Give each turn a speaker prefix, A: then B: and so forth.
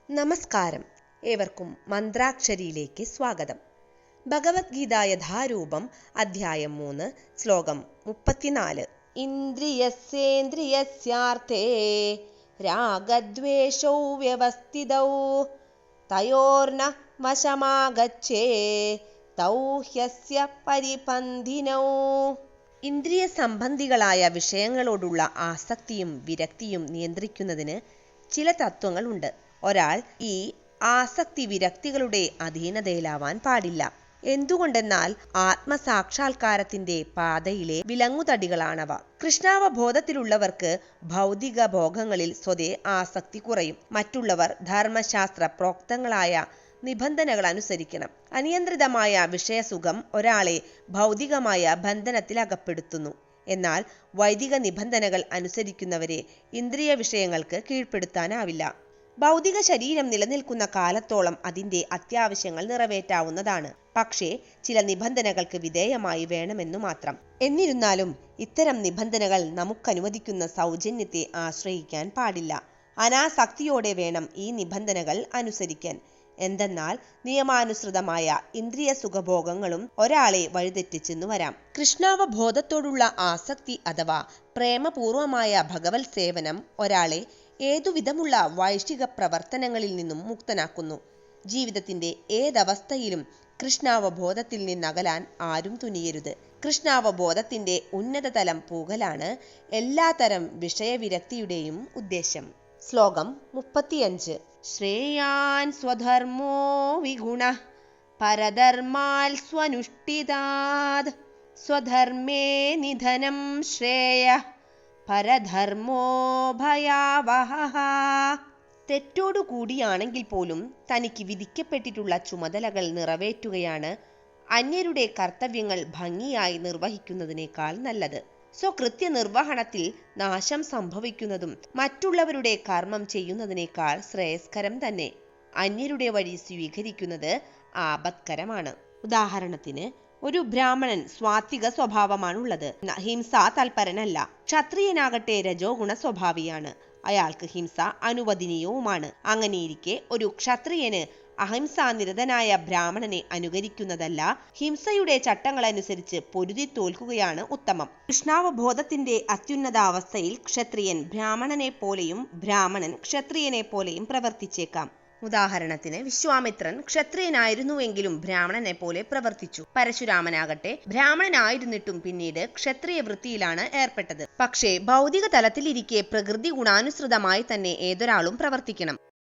A: നമസ്കാരം. ഏവർക്കും മന്ത്രാക്ഷരിയിലേക്ക് സ്വാഗതം. ഭഗവത്ഗീത യഥാരൂപം അധ്യായം 3 ശ്ലോകം 34. ഇന്ദ്രിയസ്യേന്ദ്രിയസ്യാർത്ഥേ രാഗദ്വേഷൗ വ്യവസ്ഥിതൗ തയോർന വശമാഗച്ഛേ തൗ ഹ്യസ്യ പരിപന്ഥിനൗ. ഇന്ദ്രിയ സംബന്ധികളായ വിഷയങ്ങളോടുള്ള ആസക്തിയും വിരക്തിയും നിയന്ത്രിക്കുന്നതിന് ചില തത്വങ്ങളുണ്ട്. ഒരാൾ ഈ ആസക്തി വിരക്തികളുടെ അധീനതയിലാവാൻ പാടില്ല. എന്തുകൊണ്ടെന്നാൽ ആത്മസാക്ഷാത്കാരത്തിന്റെ പാതയിലെ വിലങ്ങുതടികളാണവ. കൃഷ്ണാവബോധത്തിലുള്ളവർക്ക് ഭൗതിക ഭോഗങ്ങളിൽ സ്വതേ ആസക്തി കുറയും. മറ്റുള്ളവർ ധർമ്മശാസ്ത്ര പ്രോക്തങ്ങളായ നിബന്ധനകൾ അനുസരിക്കണം. അനിയന്ത്രിതമായ വിഷയസുഖം ഒരാളെ ഭൗതികമായ ബന്ധനത്തിൽ അകപ്പെടുത്തുന്നു. എന്നാൽ വൈദിക നിബന്ധനകൾ അനുസരിക്കുന്നവരെ ഇന്ദ്രിയ വിഷയങ്ങൾക്ക് കീഴ്പ്പെടുത്താനാവില്ല. ഭൗതിക ശരീരം നിലനിൽക്കുന്ന കാലത്തോളം അതിന്റെ അത്യാവശ്യങ്ങൾ നിറവേറ്റാവുന്നതാണ്. പക്ഷേ ചില നിബന്ധനകൾക്ക് വിധേയമായി വേണമെന്നു മാത്രം. എന്നിരുന്നാലും ഇത്തരം നിബന്ധനകൾ നമുക്കനുവദിക്കുന്ന സൗജന്യത്തെ ആശ്രയിക്കാൻ പാടില്ല. അനാസക്തിയോടെ വേണം ഈ നിബന്ധനകൾ അനുസരിക്കാൻ. എന്തെന്നാൽ നിയമാനുസൃതമായ ഇന്ദ്രിയ സുഖഭോഗങ്ങളും ഒരാളെ വഴിതെറ്റിച്ചെന്നു വരാം. കൃഷ്ണാവബോധത്തോടുള്ള ആസക്തി അഥവാ പ്രേമപൂർവമായ ഭഗവത് സേവനം ഒരാളെ ഏതുവിധമുള്ള വൈഷ്ഠിക പ്രവർത്തനങ്ങളിൽ നിന്നും മുക്തനാക്കുന്നു. ജീവിതത്തിന്റെ ഏതവസ്ഥയിലും കൃഷ്ണാവബോധത്തിൽ നിന്നകലാൻ ആരും തുനിയരുത്. കൃഷ്ണാവബോധത്തിന്റെ ഉന്നതതലം പൂകലാണ് എല്ലാത്തരം വിഷയവിരക്തിയുടെയും ഉദ്ദേശം. ശ്ലോകം 35. ശ്രേയാൻ സ്വധർമ്മോ വിഗുണഃ പരധർമാൽ സ്വനുഷ്ഠിതാത് സ്വധർമ്മേ നിധനം ശ്രേയഃ പരധർമ്മോ ഭയാവഹഃ. തെറ്റോടുകൂടിയാണെങ്കിൽ പോലും തനിക്ക് വിധിക്കപ്പെട്ടിട്ടുള്ള ചുമതലകൾ നിറവേറ്റുകയാണ് അന്യരുടെ കർത്തവ്യങ്ങൾ ഭംഗിയായി നിർവഹിക്കുന്നതിനേക്കാൾ നല്ലത്. സ്വകൃത്യ നിർവഹണത്തിൽ നാശം സംഭവിക്കുന്നതും മറ്റുള്ളവരുടെ കർമ്മം ചെയ്യുന്നതിനേക്കാൾ ശ്രേയസ്കരം തന്നെ. അന്യരുടെ വഴി സ്വീകരിക്കുന്നത് ആപത്കരമാണ്. ഉദാഹരണത്തിന്, ഒരു ബ്രാഹ്മണൻ സ്വാത്വിക സ്വഭാവമാണുള്ളത്, ഹിംസാ തൽപരനല്ല. ക്ഷത്രിയനാകട്ടെ രജോ ഗുണ സ്വഭാവിയാണ്, അയാൾക്ക് ഹിംസ അനുവദനീയവുമാണ്. അങ്ങനെയിരിക്കെ ഒരു ക്ഷത്രിയന് അഹിംസാനിരതനായ ബ്രാഹ്മണനെ അനുകരിക്കുന്നതല്ല, ഹിംസയുടെ ചട്ടങ്ങളനുസരിച്ച് പൊരുതി തോൽക്കുകയാണ് ഉത്തമം. കൃഷ്ണാവബോധത്തിന്റെ അത്യുന്നതാവസ്ഥയിൽ ക്ഷത്രിയൻ ബ്രാഹ്മണനെ പോലെയും ബ്രാഹ്മണൻ ക്ഷത്രിയനെ പോലെയും പ്രവർത്തിച്ചേക്കാം. ഉദാഹരണത്തിന്, വിശ്വാമിത്രൻ ക്ഷത്രിയനായിരുന്നുവെങ്കിലും ബ്രാഹ്മണനെ പോലെ പ്രവർത്തിച്ചു. പരശുരാമനാകട്ടെ ബ്രാഹ്മണനായിരുന്നിട്ടും പിന്നീട് ക്ഷത്രിയ വൃത്തിയിലാണ് ഏർപ്പെട്ടത്. പക്ഷേ ഭൗതിക തലത്തിലിരിക്കെ പ്രകൃതി ഗുണാനുസൃതമായി തന്നെ ഏതൊരാളും പ്രവർത്തിക്കണം.